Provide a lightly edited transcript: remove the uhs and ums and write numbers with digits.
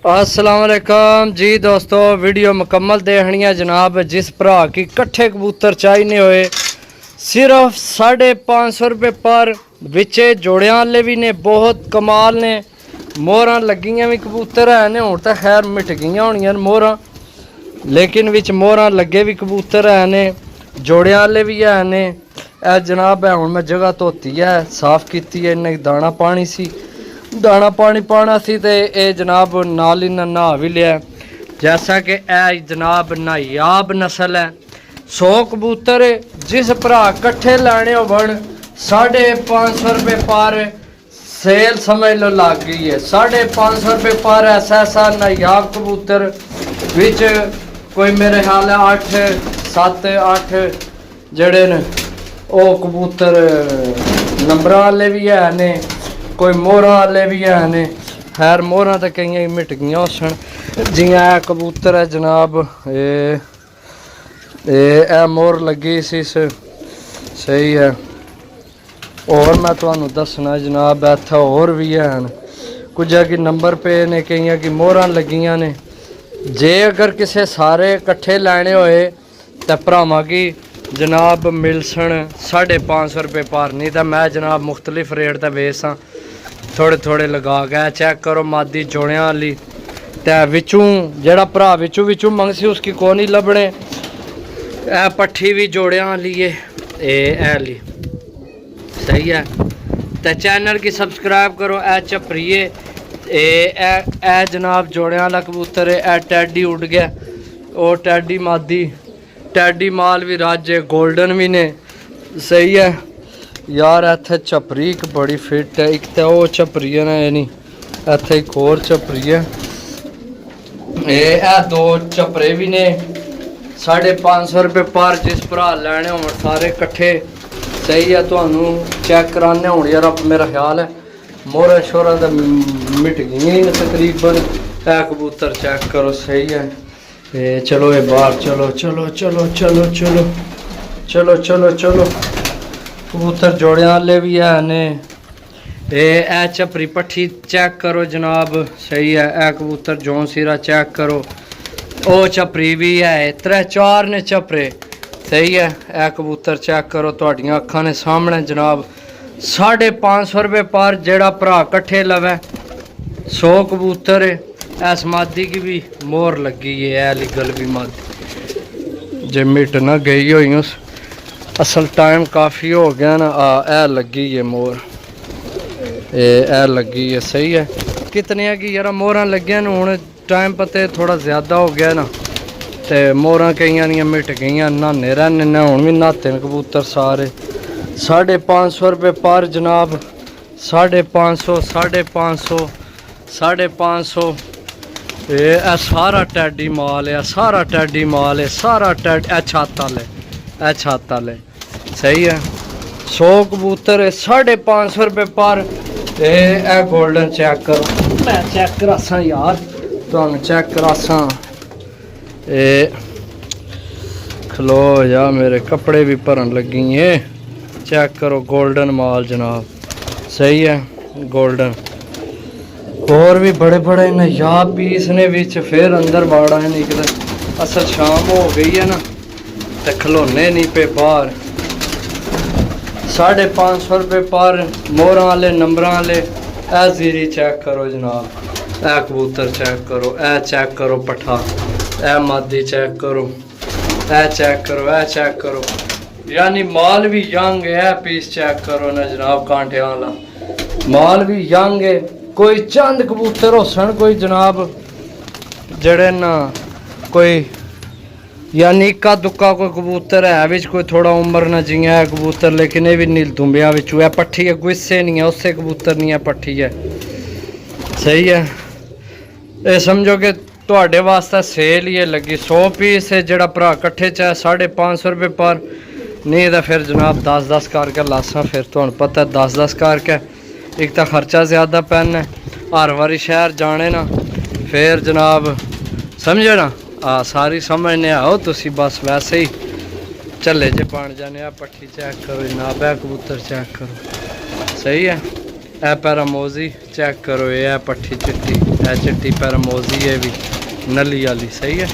अस्सलाम वालेकुम जी दोस्तों, वीडियो मुकम्मल देखनी है जनाब। जिस भरा की कट्ठे कबूतर चाहिए हुए सिर्फ 550 रुपये पर, बिचे जोड़ियां वाले भी ने, बहुत कमाल ने। मोहरा लगियां भी कबूतर है ने, हुण तो खैर मिट गई होनियां मोहरा, लेकिन विच मोहरा लगे भी कबूतर है ने, जोड़ियां वाले भी है ने। ए जनाब है, हुण मैं जगह धोती है, साफ की है, इन्हें दाना पानी सी, दाना पानी पाना सी ते ए जनाब नाल इन्हें नहा भी लिया। जैसा कि ए जनाब नायाब नस्ल है, 100 कबूतर जिस भरा कट्ठे लैने होवन 550 रुपये पर सेल समझ लो लग गई है। 550 रुपये पर ऐसा नायाब कबूतर विच कोई मेरे ख्याल है 8 जड़े न ओ कबूतर नंबर वाले भी है ने, कोई मोहरा वाले भी है ने। खैर मोहरा तो कई मिट गई सन, जियां कबूतर है जनाब, ए मोहर लगी सी सही है। और मैं तुहानू दसना जनाब, इत्थे होर भी हैन, कुछ की नंबर पे ने, कई की मोहरा लगियां ने। जे अगर किसे सारे कट्ठे लैने होए तो भरावां की जनाब मिल सन 550 रुपये पर, नहीं तो मैं जनाब मुख्तलिफ रेट का बेच थोड़े थोड़े लगा के। चेक करो मादी जोड़ियां वाली, ते विचों जेड़ा भरा विचों मंगसी उसकी को नहीं लभने। ए पट्ठी भी जोड़ियां वाली है, ए ली सही है। ते चैनल की सब्सक्राइब करो। ए चपरिए ए जनाब जोड़ियां वाला कबूतर है। ए टैडी उड़ गया, ओ टैडी मादी, टैडी माल भी राजे, गोल्डन भी ने सही है यार। इत्थे चपरी एक बड़ी फिट है, एक तो वो चपरी है ना, ये नहीं इत्थे एक होर चपरी है। ए 2 चपरे भी ने 550 रुपये पर, जिस भरा लैने हो सारे कट्ठे सही है। तुहानू चेक कराने हूँ यार, मेरा ख्याल है मोहरा शोरा तो मिट गई तकरीबन। ए कबूतर चेक करो सही है। चलो ये बाहर, चलो चलो चलो चलो चलो चलो चलो चलो। कबूतर जोड़ियां वाले भी है ने। ए चपरी पट्ठी चेक करो जनाब सही है। ए कबूतर जोन सिरा चेक करो, ओ चपरी भी है, 3-4 ने चपरे सही है। ए कबूतर चेक करो, तुहाडियां अखां ने सामने जनाब। 550 रुपये पर जेड़ा भरा कट्ठे लवे 100 कबूतर है। इस मादी की भी मोहर लगी है, ए लीगल भी मादी, जे मिट ना गई हुई उस असल टाइम काफ़ी हो गया ना। ए लगी है मोहर, ए लगी है सही है। कितने की यार मोहर लगे हूँ टाइम पते थोड़ा ज़्यादा हो गया ना, तो मोहर कई दियां मिट गई, नहाने रहने हूँ भी नहाते न कबूतर सारे। 550 रुपये पर जनाब, 550 550 550। ए सारा टैडी माल है, सारा टैडी माल है, सारा टैड छत वाले, छत वाले सही है। 100 कबूतर है 550 रुपये पर। ए गोल्डन चेक करो, मैं चेक करासा यार, तुम चेक करासा। खलो या मेरे कपड़े भी भरन लगी है। चेक करो गोल्डन माल जनाब सही है, गोल्डन। और भी बड़े बड़े नायाब पीस ने विच, फिर अंदर बाड़ा है निकले। असल शाम हो गई है ना, तो खिलौने नहीं पे बाहर। 550 रुपये पर मोहरा वाले नंबर वाले। ए जीरी चेक करो जनाब, ए कबूतर चेक करो, ए चेक करो पट्ठा, ए मादी चेक करो, ए चेक करो, ए चेक करो। यानी माल भी यंग है। पीस चेक करो ना जनाब, कांटे वाला माल भी यंग है। कोई चंद कबूतर हो सन, कोई जनाब जड़े ना कोई यानी इक्का दुक्का कोई कबूतर है विच, कोई थोड़ा उम्र ना जिया है कबूतर, लेकिन ये भी नील दुम्बिया है। पट्ठी है, गुस्से नहीं है, उससे कबूतर नहीं है, पट्ठी है सही है। ये समझो कि तुहाडे वास्ते सेल ही लगी। 100 पीस है जड़ा भरा कट्ठे चाहे 550 रुपये पर, नहीं तो फिर जनाब 10-10 करके लासा। फिर तुहानू पता है 10-10 करके एक तो खर्चा ज़्यादा पैना है, हर बारी शहर जाने ना, फिर जनाब समझे ना। सारी समझने आओ तुसी, बस वैसे ही चले जे बन जाने। पट्ठी चेक करो जनाब, है कबूतर चेक करो सही है। ਇਹ ਪੈਰਾਮੋਜ਼ੀ ਚੈੱਕ ਕਰੋ, ਇਹ ਪੱਠੀ ਚਿੱਟੀ, ਇਹ ਚਿੱਟੀ ਪੈਰਾਮੋਜ਼ੀ, ਇਹ ਵੀ ਨਲੀ ਵਾਲੀ। ਸਹੀ ਹੈ।